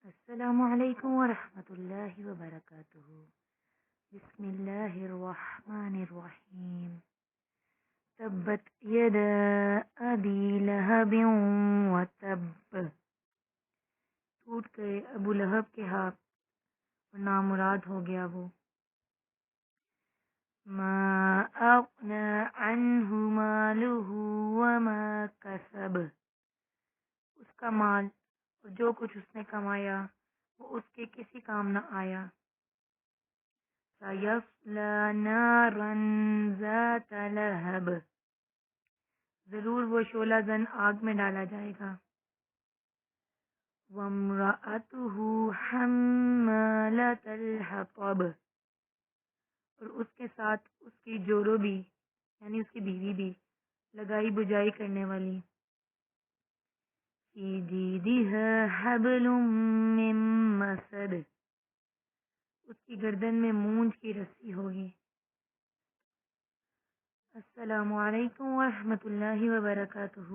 السلام علیکم ورحمۃ اللہ وبرکاتہ۔ بسم اللہ الرحمن الرحیم۔ تبت یدا ابی لہب وتب، ٹوٹ گئے ابو لہب کے ہاتھ اور نامراد ہو گیا وہ۔ ما اغنی عنہ مالہ وما کسب، اس کا مال اور جو کچھ اس نے کمایا وہ اس کے کسی کام نہ آیا۔ سیصلی نارا ذات لہب، ضرور وہ شعلہ زن آگ میں ڈالا جائے گا۔ وامرأتہ حمالۃ الحطب، اور اس کے ساتھ اس کی جورو بھی یعنی اس کی بیوی بھی لگائی بجائی کرنے والی۔ فی جیدہا حبل من مسد، اس کی گردن میں مونج کی رسی ہوگی۔ السلام علیکم ورحمۃ اللہ وبرکاتہ۔